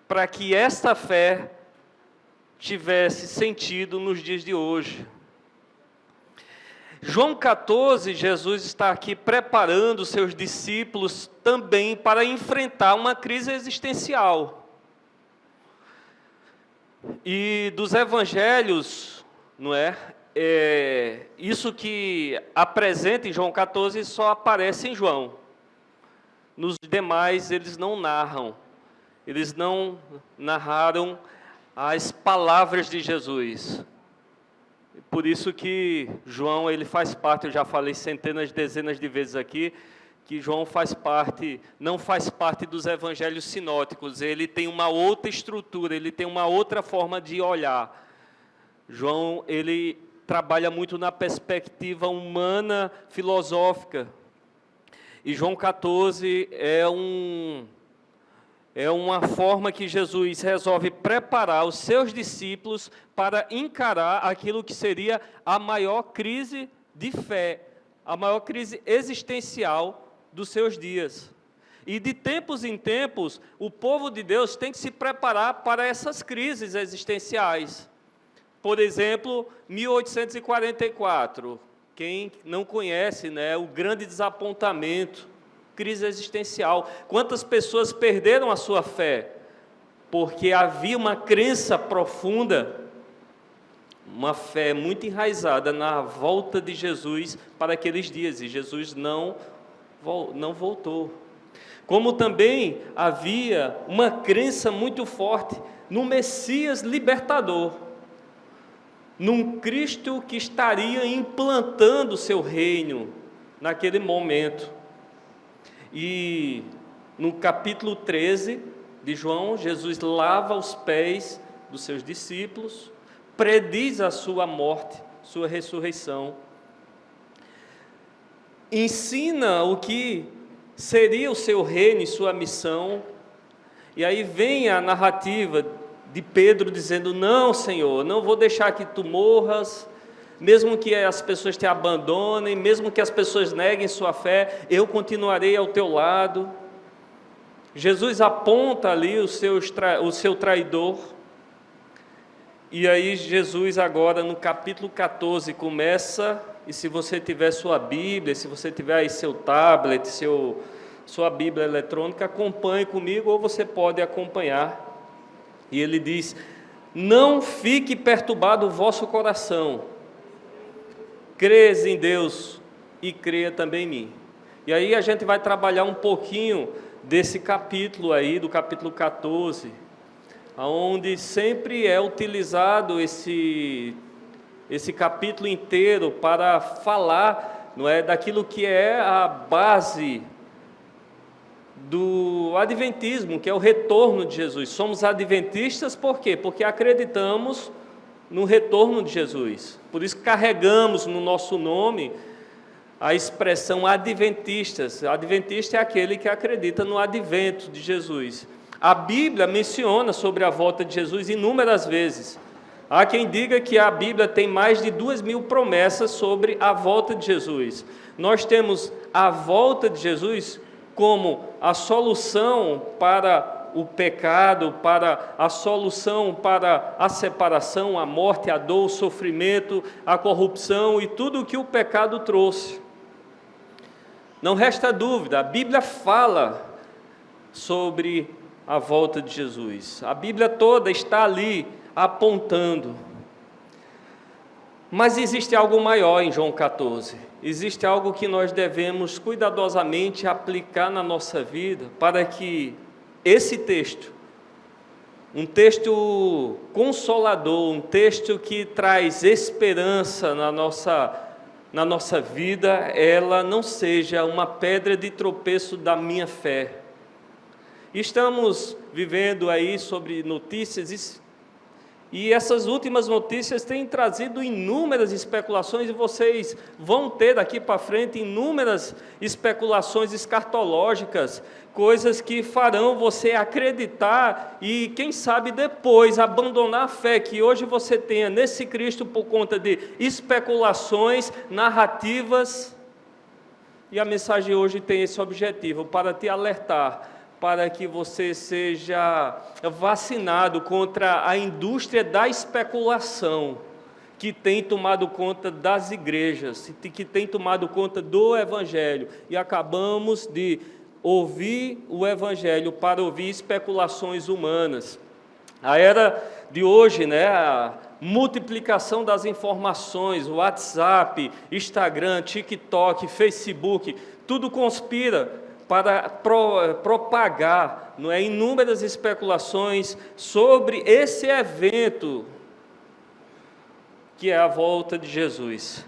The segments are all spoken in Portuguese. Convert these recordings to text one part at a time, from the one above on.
para que esta fé tivesse sentido nos dias de hoje. João 14, Jesus está aqui preparando os seus discípulos também para enfrentar uma crise existencial. E dos evangelhos, não é? Isso que apresenta em João 14 só aparece em João. Nos demais eles não narram. Eles não narraram as palavras de Jesus. Por isso que João, ele faz parte, eu já falei centenas, dezenas de vezes aqui, que João não faz parte dos evangelhos sinóticos, ele tem uma outra estrutura, ele tem uma outra forma de olhar. João, ele trabalha muito na perspectiva humana, filosófica. E João 14 é uma forma que Jesus resolve preparar os seus discípulos para encarar aquilo que seria a maior crise de fé, a maior crise existencial dos seus dias. E de tempos em tempos, o povo de Deus tem que se preparar para essas crises existenciais. Por exemplo, 1844, quem não conhece, né, o grande desapontamento, crise existencial. Quantas pessoas perderam a sua fé? Porque havia uma crença profunda, uma fé muito enraizada na volta de Jesus para aqueles dias, e Jesus não voltou. Como também havia uma crença muito forte no Messias libertador, num Cristo que estaria implantando o seu reino naquele momento. E no capítulo 13 de João, Jesus lava os pés dos seus discípulos, prediz a sua morte, sua ressurreição, ensina o que seria o seu reino e sua missão. E aí vem a narrativa de Pedro dizendo: não, Senhor, não vou deixar que tu morras, mesmo que as pessoas te abandonem, mesmo que as pessoas neguem sua fé, eu continuarei ao teu lado. Jesus aponta ali o seu traidor. E aí Jesus agora no capítulo 14 começa, e se você tiver sua Bíblia, se você tiver aí seu tablet, sua Bíblia eletrônica, acompanhe comigo, ou você pode acompanhar. E ele diz: não fique perturbado o vosso coração, crês em Deus e creia também em mim. E aí a gente vai trabalhar um pouquinho desse capítulo aí, do capítulo 14, onde sempre é utilizado esse capítulo inteiro para falar, não é, daquilo que é a base do adventismo, que é o retorno de Jesus. Somos adventistas por quê? Porque acreditamos no retorno de Jesus. Por isso carregamos no nosso nome a expressão adventistas. Adventista é aquele que acredita no advento de Jesus. A Bíblia menciona sobre a volta de Jesus inúmeras vezes. Há quem diga que a Bíblia tem mais de 2.000 promessas sobre a volta de Jesus. Nós temos a volta de Jesus como a solução para o pecado, para a solução para a separação, a morte, a dor, o sofrimento, a corrupção e tudo o que o pecado trouxe. Não resta dúvida, a Bíblia fala sobre a volta de Jesus. A Bíblia toda está ali apontando. Mas existe algo maior em João 14. Existe algo que nós devemos cuidadosamente aplicar na nossa vida para que esse texto, um texto consolador, um texto que traz esperança na nossa vida, ela não seja uma pedra de tropeço da minha fé. Estamos vivendo aí sobre notícias, e essas últimas notícias têm trazido inúmeras especulações, e vocês vão ter daqui para frente inúmeras especulações escatológicas, coisas que farão você acreditar e, quem sabe, depois abandonar a fé que hoje você tenha nesse Cristo por conta de especulações, narrativas. E a mensagem hoje tem esse objetivo, para te alertar para que você seja vacinado contra a indústria da especulação que tem tomado conta das igrejas, que tem tomado conta do Evangelho. E acabamos de ouvir o Evangelho para ouvir especulações humanas. A era de hoje, a multiplicação das informações, WhatsApp, Instagram, TikTok, Facebook, tudo conspira para propagar inúmeras especulações sobre esse evento que é a volta de Jesus.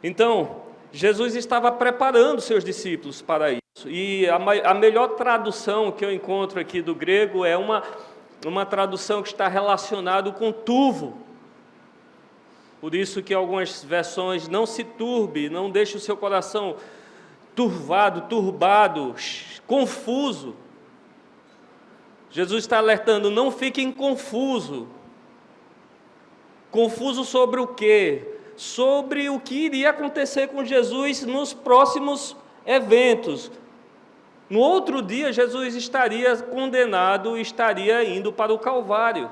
Então, Jesus estava preparando seus discípulos para isso. E a melhor tradução que eu encontro aqui do grego é uma tradução que está relacionada com turvo. Por isso que algumas versões, não se turbe, não deixe o seu coração turvado, turbado, confuso. Jesus está alertando, não fiquem confusos. Confuso sobre o quê? Sobre o que iria acontecer com Jesus nos próximos eventos. No outro dia, Jesus estaria condenado, estaria indo para o Calvário.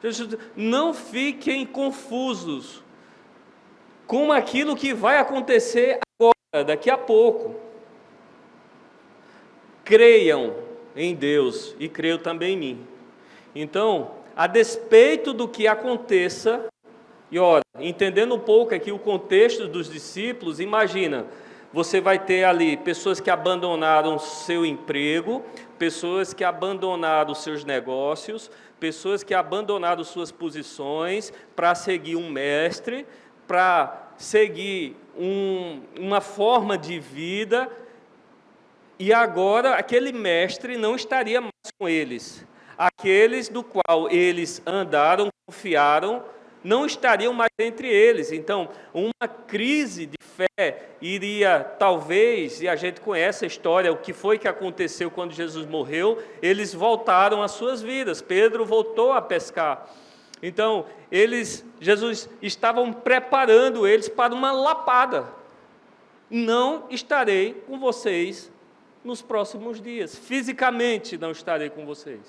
Jesus, não fiquem confusos com aquilo que vai acontecer agora, daqui a pouco. Creiam em Deus e creiam também em mim. Então, a despeito do que aconteça, e ora, entendendo um pouco aqui o contexto dos discípulos, imagina, você vai ter ali pessoas que abandonaram seu emprego, pessoas que abandonaram seus negócios, pessoas que abandonaram suas posições para seguir um mestre, para seguir uma forma de vida, e agora aquele mestre não estaria mais com eles. Aqueles do qual eles andaram, confiaram, não estariam mais entre eles. Então, uma crise de fé iria, talvez, e a gente conhece a história, o que foi que aconteceu quando Jesus morreu, eles voltaram às suas vidas. Pedro voltou a pescar. Então, Jesus estavam preparando eles para uma lapada. Não estarei com vocês nos próximos dias. Fisicamente não estarei com vocês.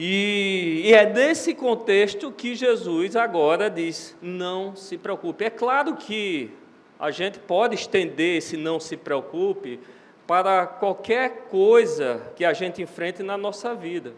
E é nesse contexto que Jesus agora diz, não se preocupe. É claro que a gente pode estender esse não se preocupe para qualquer coisa que a gente enfrente na nossa vida.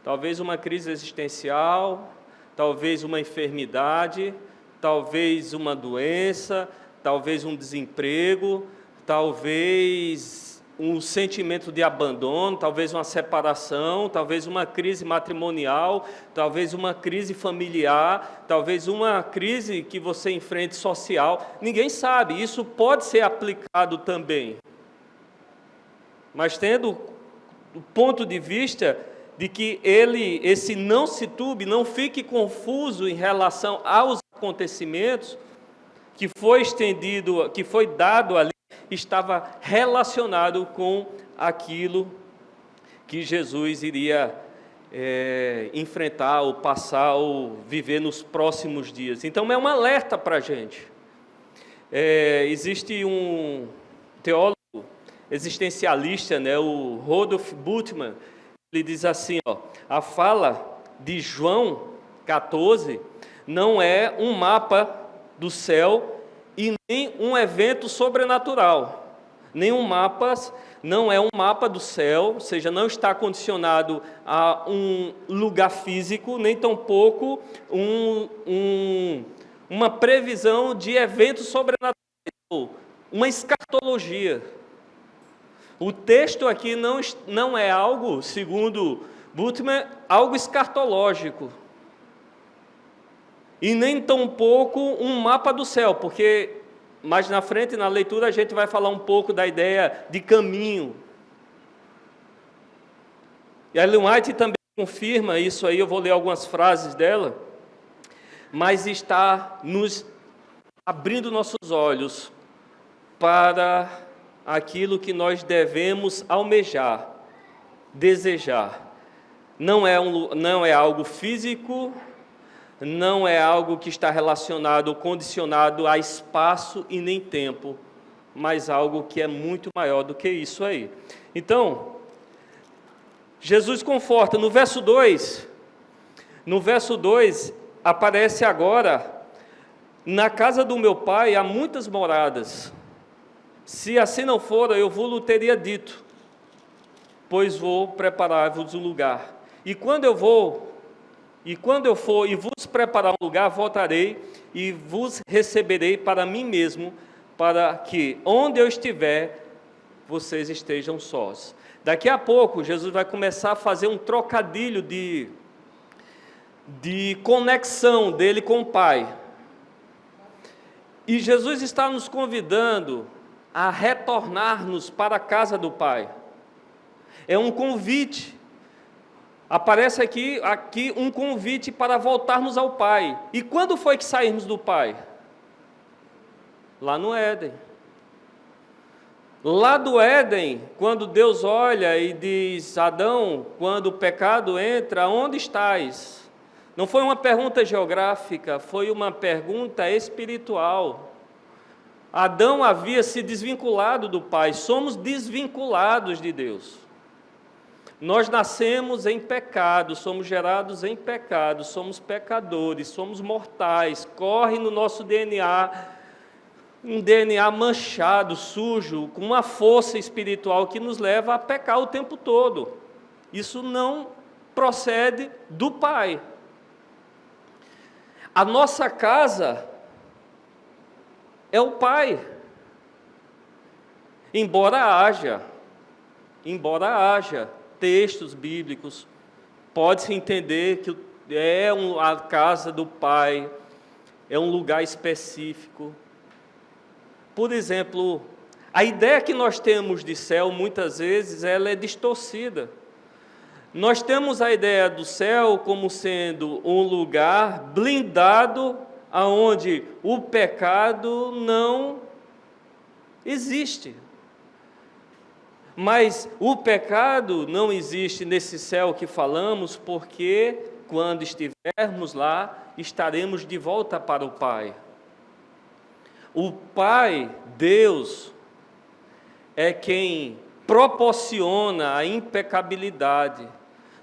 Talvez uma crise existencial, talvez uma enfermidade, talvez uma doença, talvez um desemprego, talvez um sentimento de abandono, talvez uma separação, talvez uma crise matrimonial, talvez uma crise familiar, talvez uma crise que você enfrente social. Ninguém sabe, isso pode ser aplicado também. Mas tendo o ponto de vista de que esse não se turbe, não fique confuso em relação aos acontecimentos que foi estendido, que foi dado ali, estava relacionado com aquilo que Jesus iria enfrentar, ou passar, ou viver nos próximos dias. Então é um alerta para a gente. Existe um teólogo existencialista, o Rudolf Bultmann, ele diz assim, a fala de João 14 não é um mapa do céu e nem um evento sobrenatural. Não é um mapa do céu, ou seja, não está condicionado a um lugar físico, nem tampouco uma previsão de eventos sobrenaturais, uma escatologia. O texto aqui não é algo, segundo Bultmann, algo escatológico. E nem tampouco um mapa do céu, porque mais na frente, na leitura, a gente vai falar um pouco da ideia de caminho. E a Ellen White também confirma isso aí, eu vou ler algumas frases dela, mas está nos abrindo nossos olhos para aquilo que nós devemos almejar, desejar. Não é algo físico, não é algo que está relacionado, condicionado a espaço e nem tempo, mas algo que é muito maior do que isso aí. Então, Jesus conforta. No verso 2 aparece agora: na casa do meu pai há muitas moradas. Se assim não fora, eu vos teria dito, pois vou preparar-vos um lugar. E quando eu for e vos preparar um lugar, voltarei e vos receberei para mim mesmo, para que onde eu estiver, vocês estejam sós. Daqui a pouco, Jesus vai começar a fazer um trocadilho de conexão dele com o Pai. E Jesus está nos convidando a retornarmos para a casa do Pai. É um convite. Aparece aqui um convite para voltarmos ao Pai. E quando foi que saímos do Pai? Lá no Éden. Lá do Éden, quando Deus olha e diz: Adão, quando o pecado entra, onde estás? Não foi uma pergunta geográfica, foi uma pergunta espiritual. Adão havia se desvinculado do Pai, somos desvinculados de Deus. Nós nascemos em pecado, somos gerados em pecado, somos pecadores, somos mortais, corre no nosso DNA, um DNA manchado, sujo, com uma força espiritual que nos leva a pecar o tempo todo. Isso não procede do Pai. A nossa casa é o Pai. Embora haja textos bíblicos, pode-se entender que a casa do Pai é um lugar específico. Por exemplo, a ideia que nós temos de céu, muitas vezes, ela é distorcida. Nós temos a ideia do céu como sendo um lugar blindado, aonde o pecado não existe. Mas o pecado não existe nesse céu que falamos, porque quando estivermos lá, estaremos de volta para o Pai. O Pai, Deus, é quem proporciona a impecabilidade.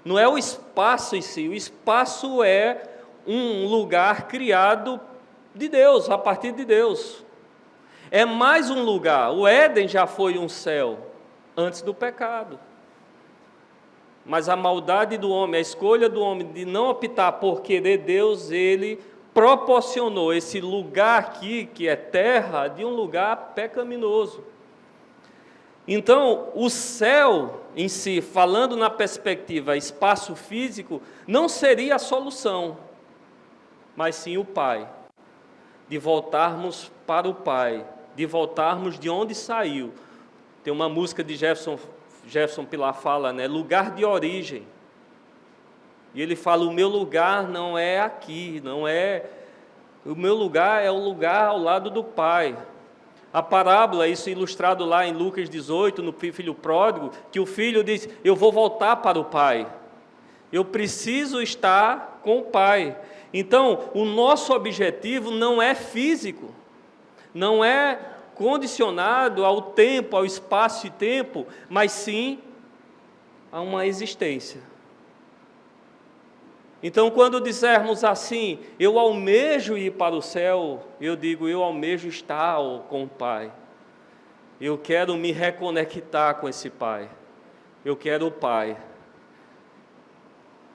Não é o espaço em si, o espaço é um lugar criado de Deus, a partir de Deus. É mais um lugar. O Éden já foi um céu antes do pecado. Mas a maldade do homem, a escolha do homem de não optar por querer Deus, ele proporcionou esse lugar aqui, que é terra, de um lugar pecaminoso. Então, o céu em si, falando na perspectiva espaço físico, não seria a solução, mas sim o Pai, de voltarmos para o Pai, de voltarmos de onde saiu. Tem uma música de Jefferson Pilar fala, né, lugar de origem. E ele fala: o meu lugar não é aqui, o meu lugar é o lugar ao lado do Pai. A parábola, isso ilustrado lá em Lucas 18, no filho pródigo, que o filho diz: eu vou voltar para o Pai, eu preciso estar com o Pai. Então, o nosso objetivo não é físico, não é condicionado ao tempo, ao espaço e tempo, mas sim a uma existência. Então, quando dissermos assim, eu almejo ir para o céu, eu digo, eu almejo estar com o Pai. Eu quero me reconectar com esse Pai. Eu quero o Pai.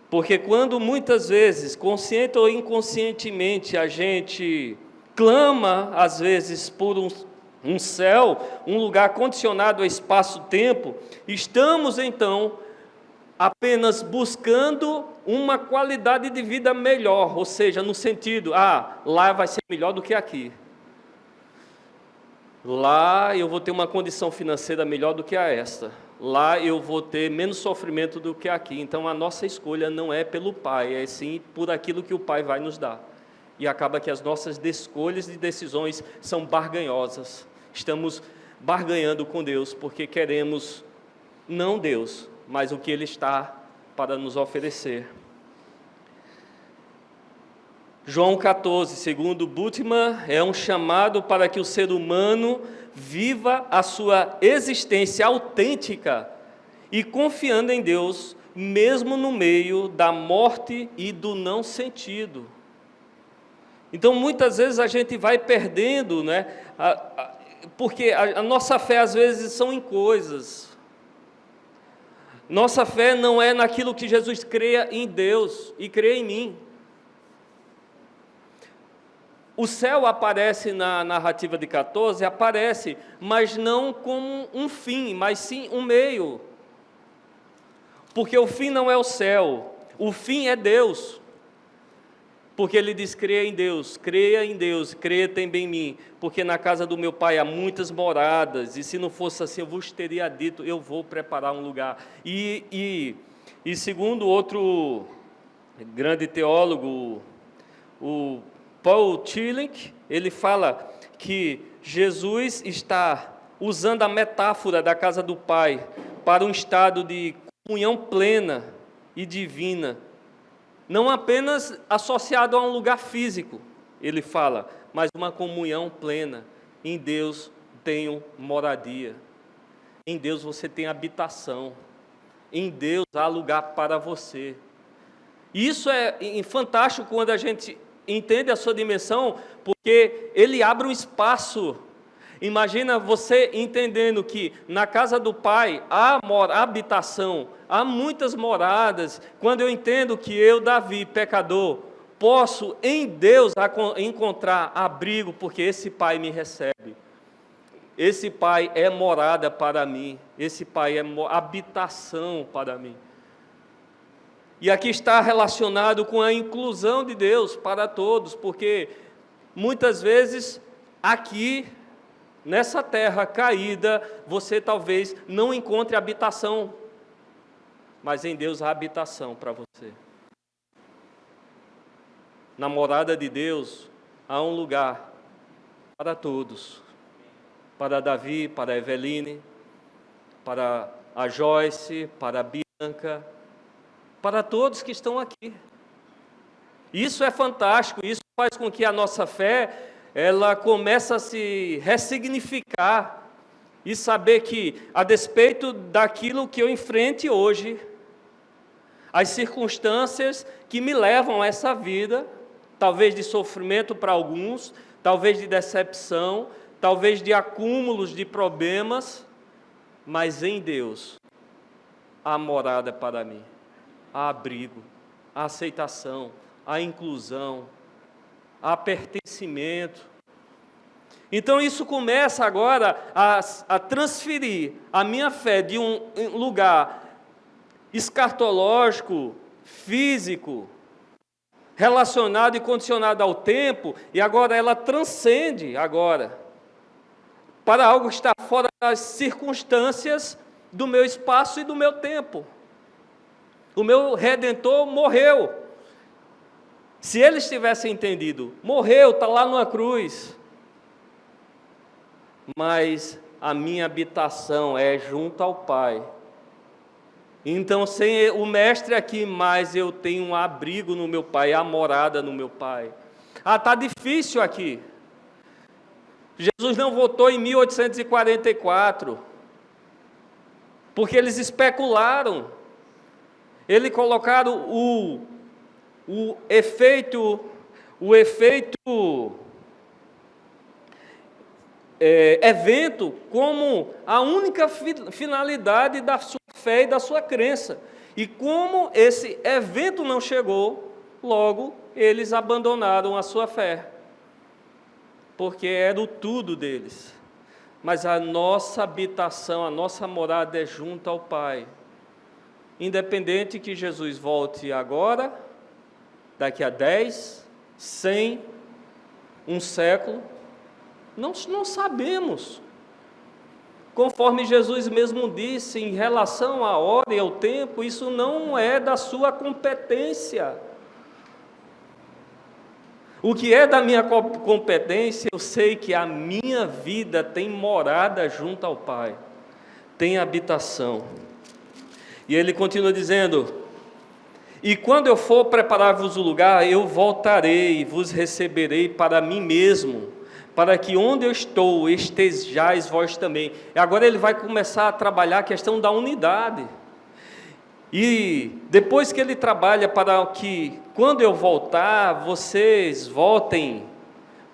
Porque quando muitas vezes, consciente ou inconscientemente, a gente clama, às vezes, por um céu, um lugar condicionado a espaço-tempo, estamos então apenas buscando uma qualidade de vida melhor, ou seja, no sentido, lá vai ser melhor do que aqui. Lá eu vou ter uma condição financeira melhor do que esta. Lá eu vou ter menos sofrimento do que aqui. Então a nossa escolha não é pelo Pai, é sim por aquilo que o Pai vai nos dar. E acaba que as nossas escolhas e decisões são barganhosas. Estamos barganhando com Deus porque queremos não Deus, mas o que Ele está para nos oferecer. João 14, segundo Bultmann, é um chamado para que o ser humano viva a sua existência autêntica e confiando em Deus, mesmo no meio da morte e do não sentido. Então, muitas vezes a gente vai perdendo, né? Porque a nossa fé, às vezes, são em coisas. Nossa fé não é naquilo que Jesus creia em Deus e crê em mim. O céu aparece na narrativa de 14, aparece, mas não como um fim, mas sim um meio. Porque o fim não é o céu, o fim é Deus. Porque ele diz, creia em Deus, creia também em mim, porque na casa do meu pai há muitas moradas, e se não fosse assim, eu vos teria dito, eu vou preparar um lugar. E segundo outro grande teólogo, o Paul Tillich, ele fala que Jesus está usando a metáfora da casa do pai para um estado de comunhão plena e divina, não apenas associado a um lugar físico, ele fala, mas uma comunhão plena. Em Deus tenho moradia, em Deus você tem habitação, em Deus há lugar para você. Isso é fantástico quando a gente entende a sua dimensão, porque ele abre um espaço. Imagina você entendendo que na casa do Pai há habitação, há muitas moradas. Quando eu entendo que eu, Davi, pecador, posso em Deus encontrar abrigo, porque esse Pai me recebe. Esse Pai é morada para mim, esse Pai é habitação para mim. E aqui está relacionado com a inclusão de Deus para todos, porque muitas vezes aqui, nessa terra caída, você talvez não encontre habitação, mas em Deus há habitação para você. Na morada de Deus há um lugar para todos, para Davi, para a Eveline, para a Joyce, para a Bianca, para todos que estão aqui. Isso é fantástico, isso faz com que a nossa fé ela começa a se ressignificar e saber que, a despeito daquilo que eu enfrente hoje, as circunstâncias que me levam a essa vida, talvez de sofrimento para alguns, talvez de decepção, talvez de acúmulos de problemas, mas em Deus há morada para mim, há abrigo, há aceitação, há inclusão, há pertencimento. Então isso começa agora a transferir a minha fé de um lugar escatológico, físico, relacionado e condicionado ao tempo, e agora ela transcende agora para algo que está fora das circunstâncias do meu espaço e do meu tempo. O meu Redentor morreu. Se eles tivessem entendido, morreu, está lá numa cruz. Mas a minha habitação é junto ao Pai. Então, sem o Mestre aqui, mas eu tenho um abrigo no meu Pai, a morada no meu Pai. Ah, está difícil aqui. Jesus não voltou em 1844, porque eles especularam. Eles colocaram o efeito evento como a única finalidade da sua fé e da sua crença. E como esse evento não chegou, logo eles abandonaram a sua fé, porque era o tudo deles. Mas a nossa habitação, a nossa morada é junto ao Pai. Independente que Jesus volte agora, daqui a 10, 100, um século, não sabemos. Conforme Jesus mesmo disse, em relação à hora e ao tempo, isso não é da sua competência. O que é da minha competência, eu sei que a minha vida tem morada junto ao Pai, tem habitação. E ele continua dizendo: E quando eu for preparar-vos o lugar, eu voltarei e vos receberei para mim mesmo, para que onde eu estou estejais vós também. E agora ele vai começar a trabalhar a questão da unidade. E depois que ele trabalha para que, quando eu voltar, vocês voltem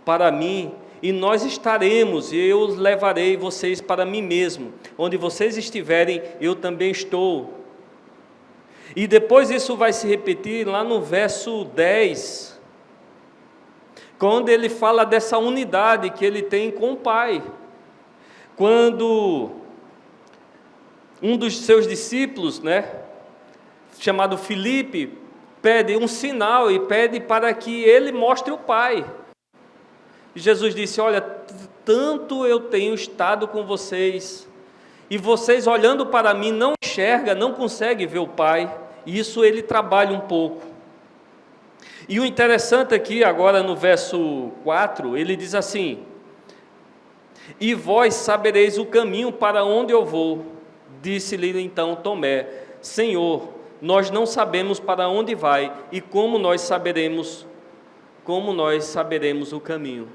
para mim, e nós estaremos, e eu levarei vocês para mim mesmo. Onde vocês estiverem, eu também estou. E depois isso vai se repetir lá no verso 10, quando ele fala dessa unidade que ele tem com o Pai. Quando um dos seus discípulos, chamado Filipe, pede um sinal e pede para que ele mostre o Pai. E Jesus disse: olha, tanto eu tenho estado com vocês, e vocês olhando para mim não enxergam, não conseguem ver o Pai. Isso ele trabalha um pouco. E o interessante aqui, agora no verso 4, ele diz assim: e vós sabereis o caminho para onde eu vou. Disse-lhe então Tomé: Senhor, nós não sabemos para onde vai, e como nós saberemos o caminho?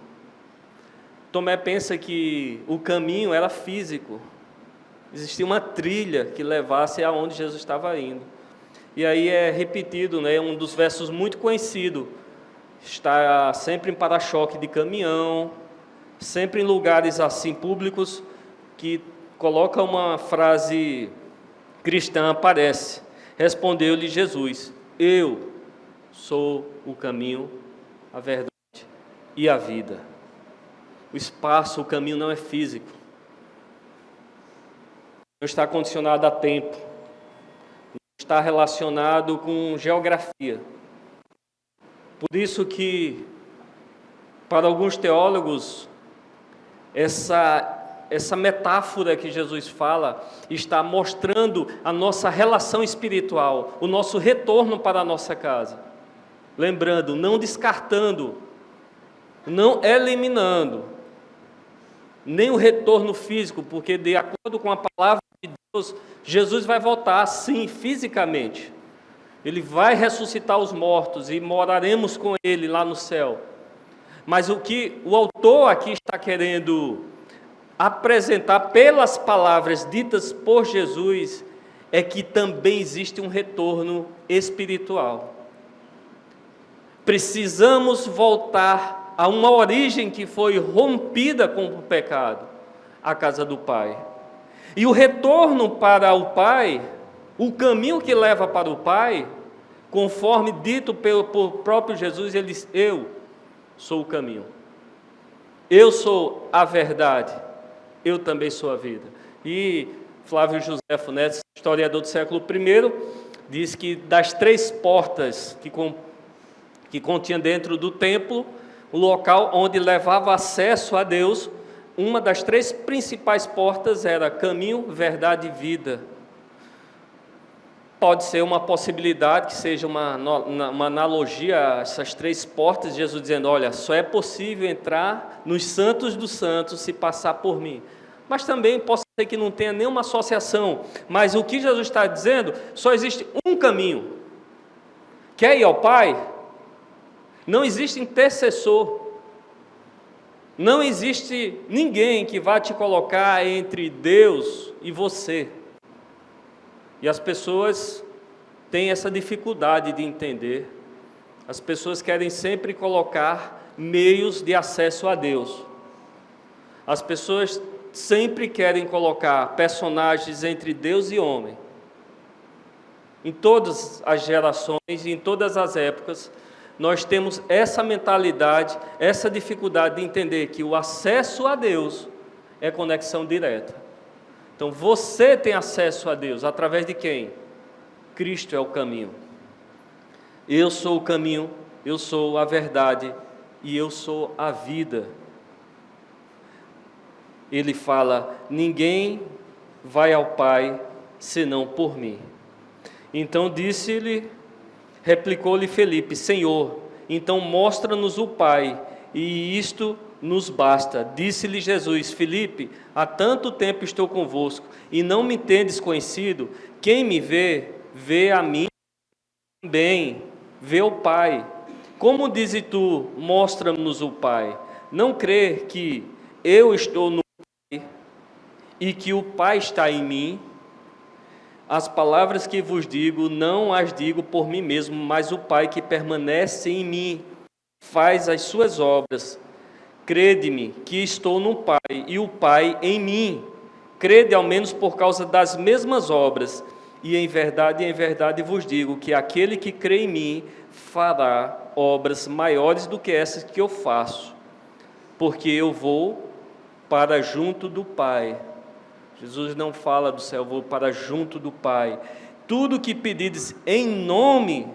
Tomé pensa que o caminho era físico, existia uma trilha que levasse aonde Jesus estava indo. E aí é repetido, um dos versos muito conhecido: está sempre em para-choque de caminhão, sempre em lugares assim públicos, que coloca uma frase cristã, aparece: respondeu-lhe Jesus: eu sou o caminho, a verdade e a vida. O espaço, o caminho não é físico, não está condicionado a tempo, não está relacionado com geografia. Por isso que, para alguns teólogos, essa metáfora que Jesus fala está mostrando a nossa relação espiritual, o nosso retorno para a nossa casa. Lembrando, não descartando, não eliminando, nem o retorno físico, porque de acordo com a palavra de Deus, Jesus vai voltar, sim, fisicamente. Ele vai ressuscitar os mortos e moraremos com Ele lá no céu. Mas o que o autor aqui está querendo apresentar pelas palavras ditas por Jesus é que também existe um retorno espiritual. Precisamos voltar a uma origem que foi rompida com o pecado, a casa do Pai. E o retorno para o Pai, o caminho que leva para o Pai, conforme dito por próprio Jesus, ele diz: eu sou o caminho, eu sou a verdade, eu também sou a vida. E Flávio Josefo, historiador do século I, diz que das 3 portas que continha dentro do templo, o local onde levava acesso a Deus, uma das 3 principais portas era caminho, verdade e vida. Pode ser uma possibilidade que seja uma analogia a essas 3 portas, Jesus dizendo: olha, só é possível entrar nos santos dos santos se passar por mim. Mas também pode ser que não tenha nenhuma associação, mas o que Jesus está dizendo, só existe um caminho. Quer ir ao Pai? Não existe intercessor, não existe ninguém que vá te colocar entre Deus e você. E as pessoas têm essa dificuldade de entender. As pessoas querem sempre colocar meios de acesso a Deus. As pessoas sempre querem colocar personagens entre Deus e homem. Em todas as gerações e em todas as épocas, nós temos essa mentalidade, essa dificuldade de entender que o acesso a Deus é conexão direta. Então você tem acesso a Deus através de quem? Cristo é o caminho. Eu sou o caminho, eu sou a verdade e eu sou a vida. Ele fala: ninguém vai ao Pai senão por mim. Então replicou-lhe Felipe: Senhor, então mostra-nos o Pai, e isto nos basta. Disse-lhe Jesus: Felipe, há tanto tempo estou convosco, e não me tendes conhecido? Quem me vê, vê a mim. também vê o Pai. Como dizes tu, mostra-nos o Pai. Não crer que eu estou no Pai e que o Pai está em mim. As palavras que vos digo, não as digo por mim mesmo, mas o Pai que permanece em mim faz as suas obras. Crede-me que estou no Pai e o Pai em mim. Crede ao menos por causa das mesmas obras. E em verdade vos digo que aquele que crê em mim fará obras maiores do que essas que eu faço, porque eu vou para junto do Pai. Jesus não fala do céu, eu vou para junto do Pai. Tudo que pedides em nome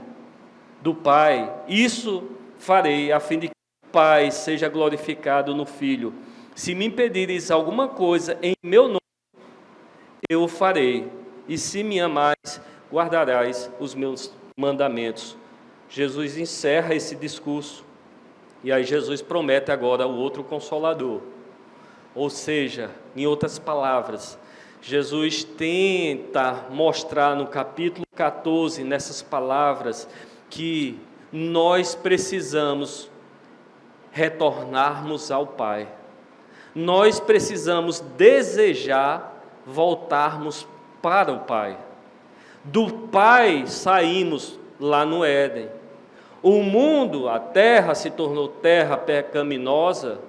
do Pai, isso farei, a fim de que o Pai seja glorificado no Filho. Se me pedires alguma coisa em meu nome, eu o farei. E se me amais, guardarás os meus mandamentos. Jesus encerra esse discurso. E aí Jesus promete agora o outro Consolador. Ou seja, em outras palavras, Jesus tenta mostrar no capítulo 14, nessas palavras, que nós precisamos retornarmos ao Pai. Nós precisamos desejar voltarmos para o Pai. Do Pai saímos lá no Éden. O mundo, a terra se tornou terra pecaminosa,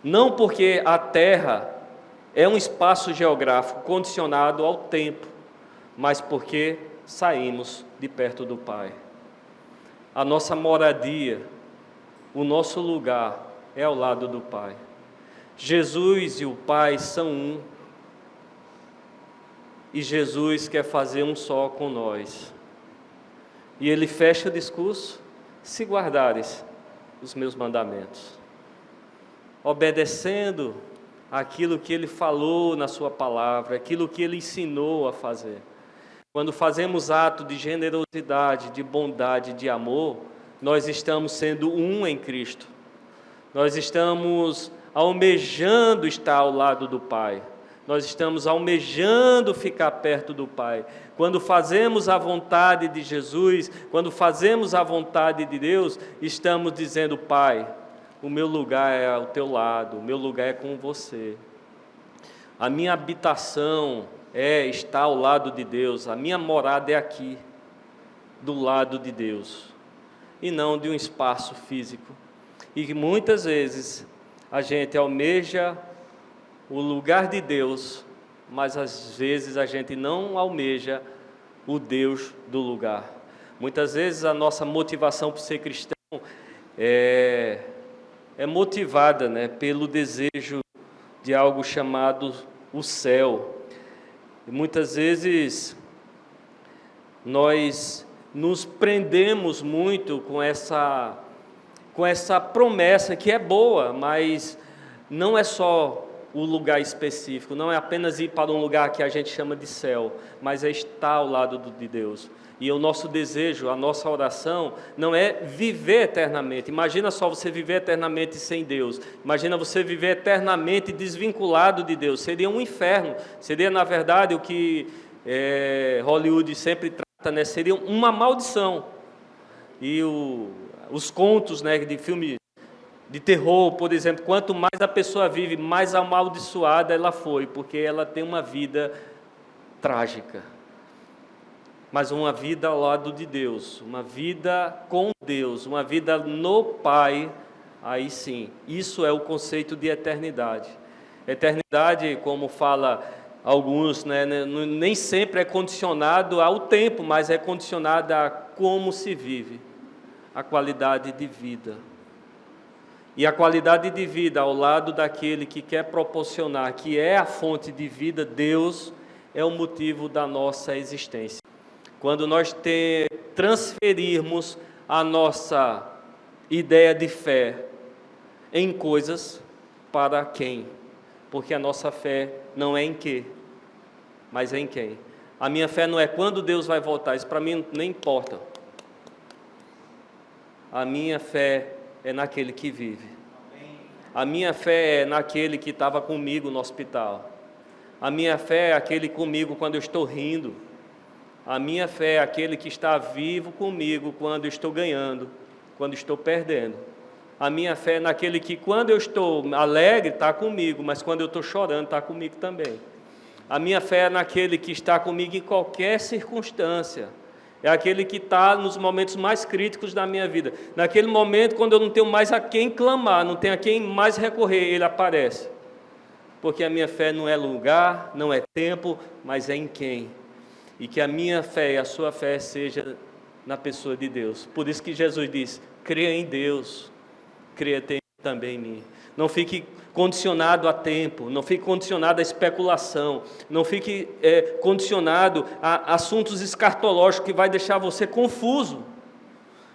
não porque a terra é um espaço geográfico condicionado ao tempo, mas porque saímos de perto do Pai. A nossa moradia, o nosso lugar é ao lado do Pai. Jesus e o Pai são um, e Jesus quer fazer um só com nós. E ele fecha o discurso: se guardares os meus mandamentos, obedecendo aquilo que ele falou na sua palavra, aquilo que ele ensinou a fazer. Quando fazemos ato de generosidade, de bondade, de amor, nós estamos sendo um em Cristo. Nós estamos almejando estar ao lado do Pai. Nós estamos almejando ficar perto do Pai. Quando fazemos a vontade de Jesus, quando fazemos a vontade de Deus, estamos dizendo: Pai, o meu lugar é ao teu lado, o meu lugar é com você. A minha habitação é estar ao lado de Deus, a minha morada é aqui, do lado de Deus, e não de um espaço físico. E que muitas vezes a gente almeja o lugar de Deus, mas às vezes a gente não almeja o Deus do lugar. Muitas vezes a nossa motivação por ser cristão é motivada, pelo desejo de algo chamado o céu. E muitas vezes nós nos prendemos muito com essa promessa que é boa, mas não é só o lugar específico, não é apenas ir para um lugar que a gente chama de céu, mas é estar ao lado de Deus. E o nosso desejo, a nossa oração, não é viver eternamente. Imagina só você viver eternamente sem Deus. Imagina você viver eternamente desvinculado de Deus. Seria um inferno. Seria, na verdade, o que Hollywood sempre trata, seria uma maldição. E os contos de filme de terror, por exemplo, quanto mais a pessoa vive, mais amaldiçoada ela foi, porque ela tem uma vida trágica. Mas uma vida ao lado de Deus, uma vida com Deus, uma vida no Pai, aí sim, isso é o conceito de eternidade. Eternidade, como fala alguns, nem sempre é condicionado ao tempo, mas é condicionado a como se vive, a qualidade de vida. E a qualidade de vida ao lado daquele que quer proporcionar, que é a fonte de vida, Deus, é o motivo da nossa existência. Quando nós transferirmos a nossa ideia de fé em coisas, para quem? Porque a nossa fé não é em quê, mas é em quem. A minha fé não é quando Deus vai voltar, isso para mim nem importa. A minha fé é naquele que vive. A minha fé é naquele que estava comigo no hospital. A minha fé é aquele comigo quando eu estou rindo. A minha fé é aquele que está vivo comigo quando estou ganhando, quando estou perdendo. A minha fé é naquele que, quando eu estou alegre, está comigo, mas quando eu estou chorando, está comigo também. A minha fé é naquele que está comigo em qualquer circunstância. É aquele que está nos momentos mais críticos da minha vida. Naquele momento, quando eu não tenho mais a quem clamar, não tenho a quem mais recorrer, Ele aparece. Porque a minha fé não é lugar, não é tempo, mas é em quem. E que a minha fé e a sua fé seja na pessoa de Deus. Por isso que Jesus diz: creia em Deus, creia também em mim. Não fique condicionado a tempo, não fique condicionado a especulação, não fique condicionado a assuntos escatológicos que vai deixar você confuso,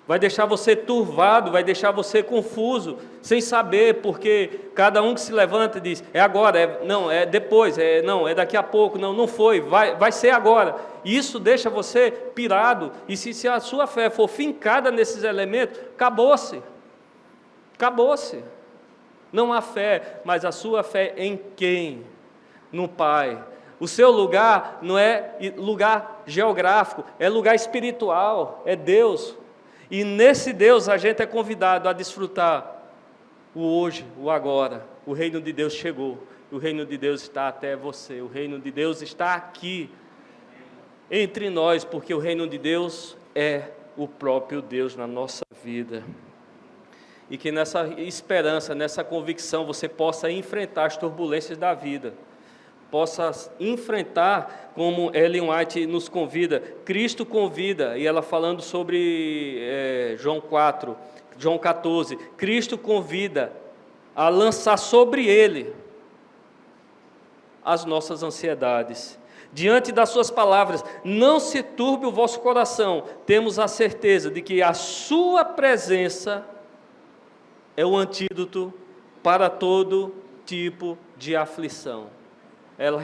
vai deixar você turvado, vai deixar você confuso, sem saber, porque cada um que se levanta diz: é agora, não, é depois, não, é daqui a pouco, não foi, vai ser agora. E isso deixa você pirado, e se a sua fé for fincada nesses elementos, acabou-se. Não há fé, mas a sua fé em quem? No Pai. O seu lugar não é lugar geográfico, é lugar espiritual, é Deus. E nesse Deus a gente é convidado a desfrutar o hoje, o agora. O reino de Deus chegou, o reino de Deus está até você, o reino de Deus está aqui, entre nós, porque o reino de Deus é o próprio Deus na nossa vida. E que nessa esperança, nessa convicção, você possa enfrentar as turbulências da vida, possa enfrentar, como Ellen White nos convida. Cristo convida, e ela falando sobre João 14, Cristo convida a lançar sobre Ele as nossas ansiedades. Diante das suas palavras: não se turbe o vosso coração, temos a certeza de que a sua presença é o antídoto para todo tipo de aflição. Ela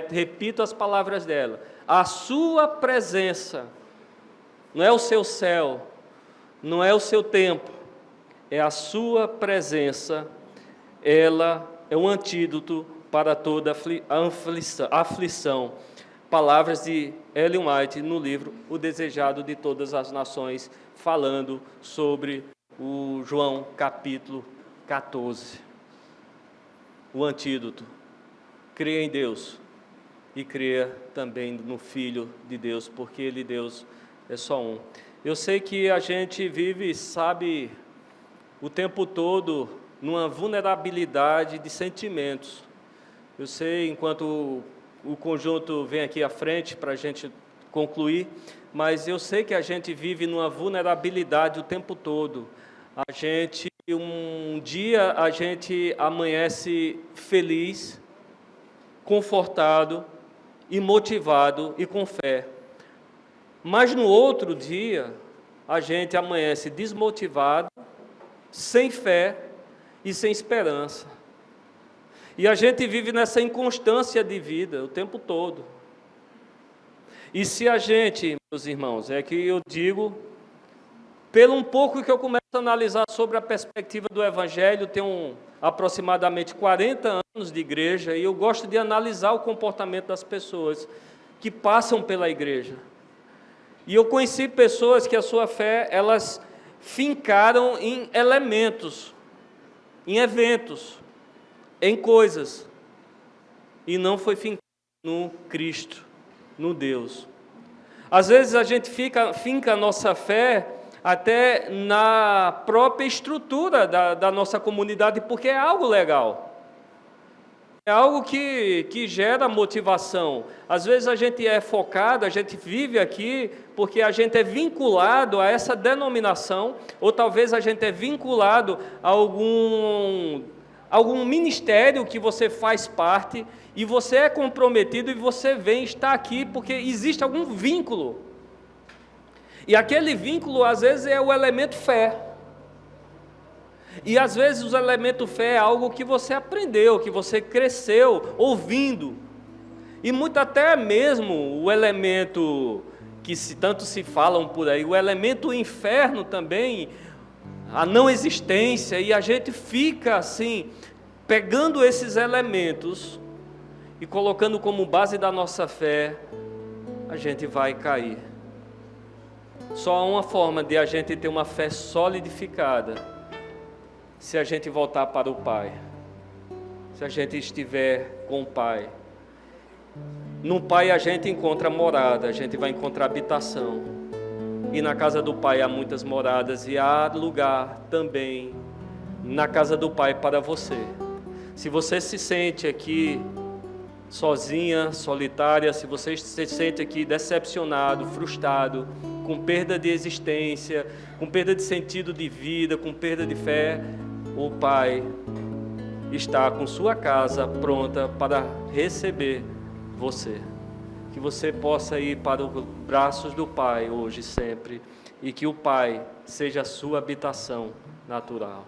repito as palavras dela: a sua presença, não é o seu céu, não é o seu tempo, é a sua presença, ela é um antídoto para toda aflição. Palavras de Ellen White no livro O Desejado de Todas as Nações, falando sobre o João capítulo 14. O antídoto: creia em Deus e creia também no Filho de Deus, porque Ele, Deus, é só um. Eu sei que a gente vive, sabe, o tempo todo numa vulnerabilidade de sentimentos. Eu sei, enquanto o conjunto vem aqui à frente para a gente concluir, mas eu sei que a gente vive numa vulnerabilidade o tempo todo. Um dia a gente amanhece feliz, confortado e motivado e com fé. Mas no outro dia a gente amanhece desmotivado, sem fé e sem esperança. E a gente vive nessa inconstância de vida o tempo todo. E se a gente, meus irmãos, é que eu digo, pelo um pouco que eu começo a analisar sobre a perspectiva do Evangelho, tenho aproximadamente 40 anos de igreja, e eu gosto de analisar o comportamento das pessoas que passam pela igreja. E eu conheci pessoas que a sua fé, elas fincaram em elementos, em eventos, em coisas, e não foi fincado no Cristo, no Deus. Às vezes a gente finca a nossa fé até na própria estrutura da nossa comunidade, porque é algo legal. É algo que gera motivação. Às vezes a gente é focado, a gente vive aqui porque a gente é vinculado a essa denominação, ou talvez a gente é vinculado a algum ministério que você faz parte, e você é comprometido e você vem estar aqui porque existe algum vínculo. E aquele vínculo, às vezes, é o elemento fé. E, às vezes, o elemento fé é algo que você aprendeu, que você cresceu ouvindo. E muito até mesmo o elemento que tanto se falam por aí, o elemento inferno também, a não existência, e a gente fica assim, pegando esses elementos e colocando como base da nossa fé a gente vai cair. Só há uma forma de a gente ter uma fé solidificada: se a gente voltar para o Pai, se a gente estiver com o Pai. No Pai a gente encontra morada, a gente vai encontrar habitação. E na casa do Pai há muitas moradas, e há lugar também na casa do Pai para você. Se você se sente aqui sozinha, solitária, se você se sente aqui decepcionado, frustrado, com perda de existência, com perda de sentido de vida, com perda de fé, o Pai está com sua casa pronta para receber você. Que você possa ir para os braços do Pai hoje e sempre, e que o Pai seja a sua habitação natural.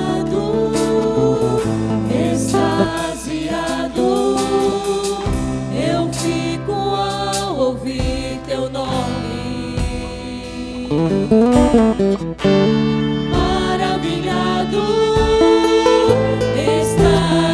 Maravilhado, extasiado, eu fico ao ouvir teu nome. Maravilhado, extasiado.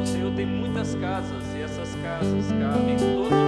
Senhor, tem muitas casas e essas casas cabem todos